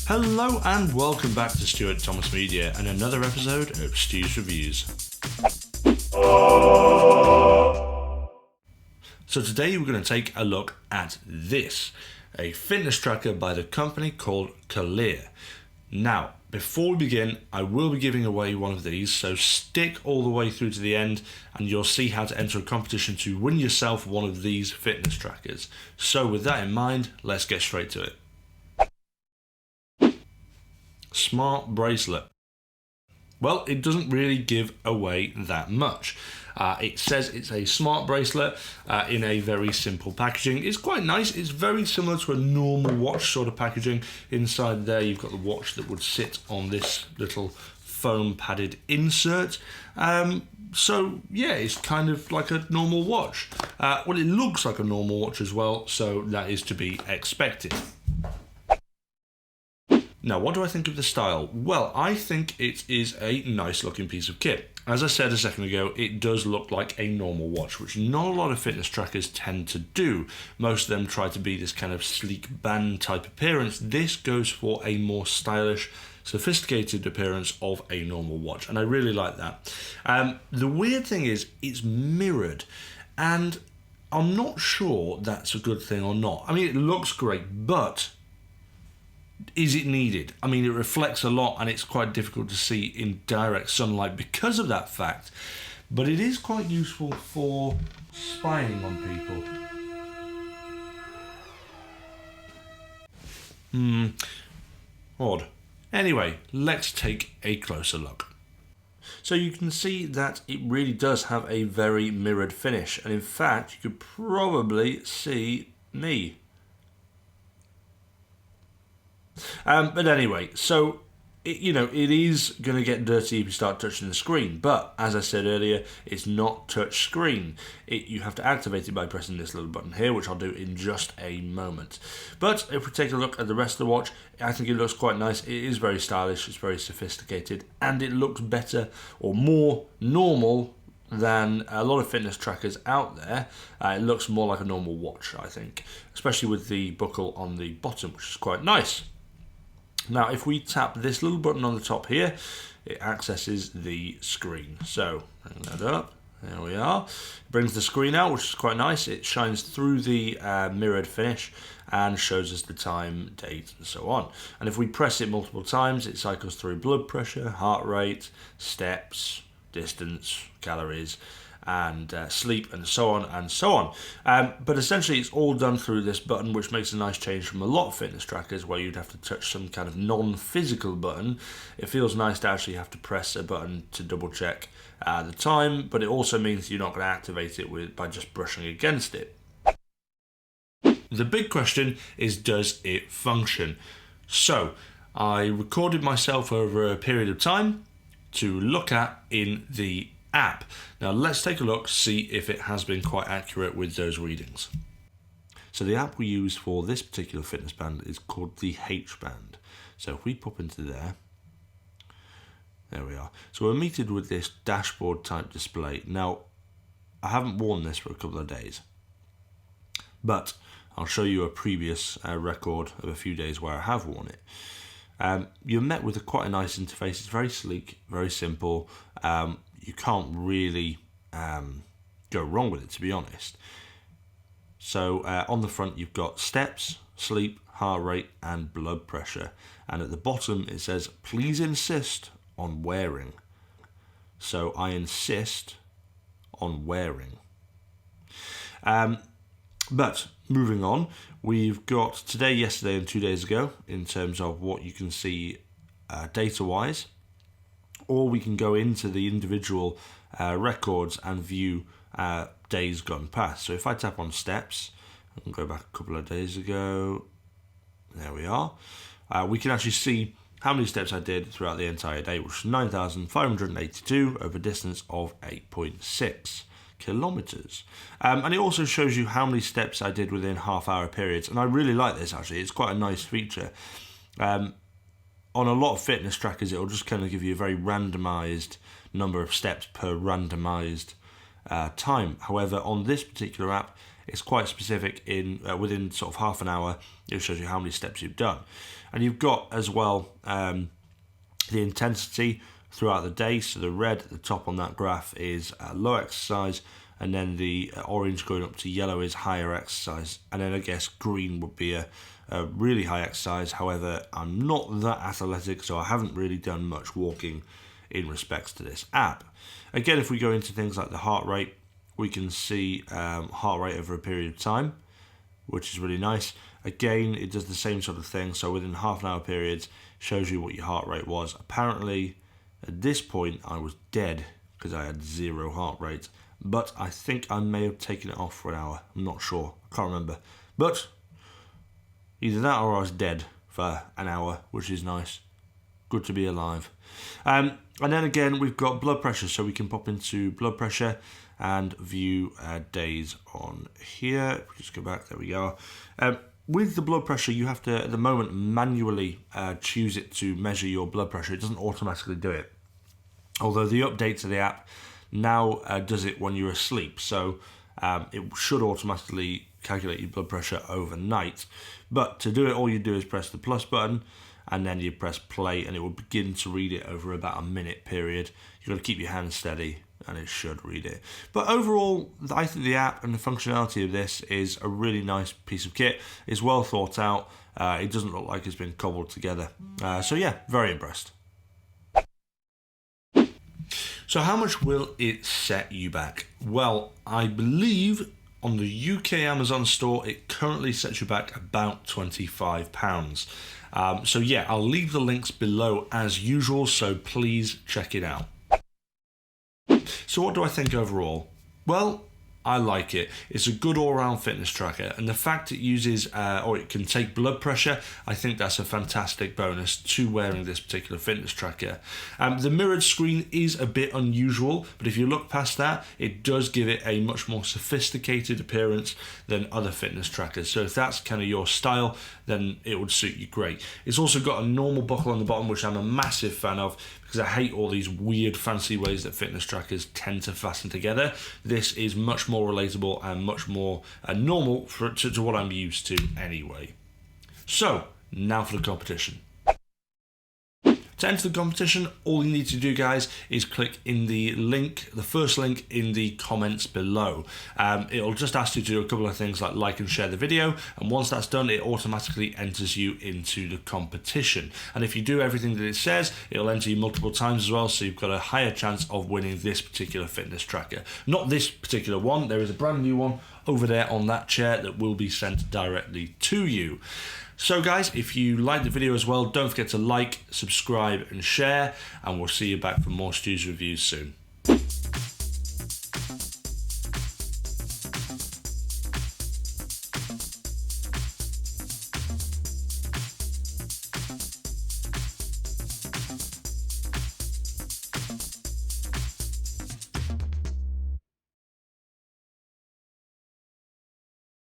Hello and welcome back to Stuart Thomas Media and another episode of Stu's Reviews. So today we're going to take a look at this, a fitness tracker by the company called Colleer. Now, before we begin, I will be giving away one of these, so stick all the way through to the end and you'll see how to enter a competition to win yourself one of these fitness trackers. So with that in mind, let's get straight to it. Smart Bracelet. Well, it doesn't really give away that much. It says it's a smart bracelet in a very simple packaging. It's quite nice. It's very similar to a normal watch sort of packaging. Inside there you've got the watch that would sit on this little foam padded insert. So yeah, it's kind of like a normal watch. Well, it looks like a normal watch as well, so that is to be expected. Now, what do I think of the style? Well, I think it is a nice looking piece of kit. As I said a second ago, it does look like a normal watch, which not a lot of fitness trackers tend to do. Most of them try to be this kind of sleek band type appearance. This goes for a more stylish, sophisticated appearance of a normal watch, and I really like that. The weird thing is, it's mirrored, and I'm not sure that's a good thing or not. I mean, it looks great, but is it needed? I mean, it reflects a lot and it's quite difficult to see in direct sunlight because of that fact, but it is quite useful for spying on people. Odd. Anyway, let's take a closer look. So you can see that it really does have a very mirrored finish, and in fact you could probably see me. But anyway, so it is going to get dirty if you start touching the screen, but as I said earlier, it's not touch screen. You have to activate it by pressing this little button here, which I'll do in just a moment. But if we take a look at the rest of the watch, I think it looks quite nice. It is very stylish, it's very sophisticated, and it looks better or more normal than a lot of fitness trackers out there. It looks more like a normal watch, I think, especially with the buckle on the bottom, which is quite nice. Now, if we tap this little button on the top here, it accesses the screen. So, bring that up. There we are. It brings the screen out, which is quite nice. It shines through the mirrored finish and shows us the time, date, and so on. And if we press it multiple times, it cycles through blood pressure, heart rate, steps, distance, calories, and sleep, and so on and so on. But essentially it's all done through this button, which makes a nice change from a lot of fitness trackers where you'd have to touch some kind of non-physical button. It feels nice to actually have to press a button to double check the time, but it also means you're not going to activate it by just brushing against it. The big question is, does it function? So I recorded myself over a period of time to look at in the app. Now let's take a look, see if it has been quite accurate with those readings. So the app we use for this particular fitness band is called the H band. So if we pop into there we are. So we're meted with this dashboard type display. Now I haven't worn this for a couple of days, but I'll show you a previous record of a few days where I have worn it. You're met with quite a nice interface. It's very sleek, very simple. You can't really go wrong with it, to be honest. So on the front you've got steps, sleep, heart rate, and blood pressure. And at the bottom it says, please insist on wearing. So I insist on wearing. But moving on, we've got today, yesterday, and 2 days ago in terms of what you can see data-wise. Or we can go into the individual records and view days gone past. So if I tap on steps, I can go back a couple of days ago. There we are. We can actually see how many steps I did throughout the entire day, which was 9,582 over a distance of 8.6 kilometers. And it also shows you how many steps I did within half-hour periods. And I really like this, actually. It's quite a nice feature. On a lot of fitness trackers, it'll just kind of give you a very randomized number of steps per randomized time. However, on this particular app, it's quite specific. In within sort of half an hour, it shows you how many steps you've done. And you've got as well the intensity throughout the day. So the red at the top on that graph is low exercise, and then the orange going up to yellow is higher exercise, and then I guess green would be a really high exercise. However, I'm not that athletic, so I haven't really done much walking in respects to this app. Again, if we go into things like the heart rate, we can see heart rate over a period of time, which is really nice. Again, it does the same sort of thing, so within half an hour periods, shows you what your heart rate was. Apparently, at this point, I was dead because I had 0 heart rate, but I think I may have taken it off for an hour. I'm not sure, I can't remember. But either that or I was dead for an hour, which is nice. Good to be alive. And then again, we've got blood pressure, so we can pop into blood pressure and view days on here. Just go back, there we go. With the blood pressure, you have to, at the moment, manually choose it to measure your blood pressure. It doesn't automatically do it. Although the update to the app now does it when you're asleep. So it should automatically calculate your blood pressure overnight. But to do it, all you do is press the plus button, and then you press play, and it will begin to read it over about a minute period. You've got to keep your hand steady, and it should read it. But overall, I think the app and the functionality of this is a really nice piece of kit. It's well thought out. It doesn't look like it's been cobbled together. So yeah, very impressed. So how much will it set you back? Well, I believe on the UK Amazon store, it currently sets you back about £25. So yeah, I'll leave the links below as usual, so please check it out. So what do I think overall? Well, I like it. It's a good all-round fitness tracker, and the fact it uses, or it can take blood pressure, I think that's a fantastic bonus to wearing this particular fitness tracker. The mirrored screen is a bit unusual, but if you look past that, it does give it a much more sophisticated appearance than other fitness trackers. So if that's kind of your style, then it would suit you great. It's also got a normal buckle on the bottom, which I'm a massive fan of, because I hate all these weird fancy ways that fitness trackers tend to fasten together. This is much more relatable and much more normal to what I'm used to anyway. So, now for the competition. To enter the competition, all you need to do, guys, is click in the link, the first link in the comments below. It'll just ask you to do a couple of things like and share the video, and once that's done, it automatically enters you into the competition. And if you do everything that it says, it'll enter you multiple times as well, so you've got a higher chance of winning this particular fitness tracker. Not this particular one, there is a brand new one over there on that chair that will be sent directly to you. So guys, if you like the video as well, don't forget to like, subscribe and share, and we'll see you back for more Stu's reviews soon.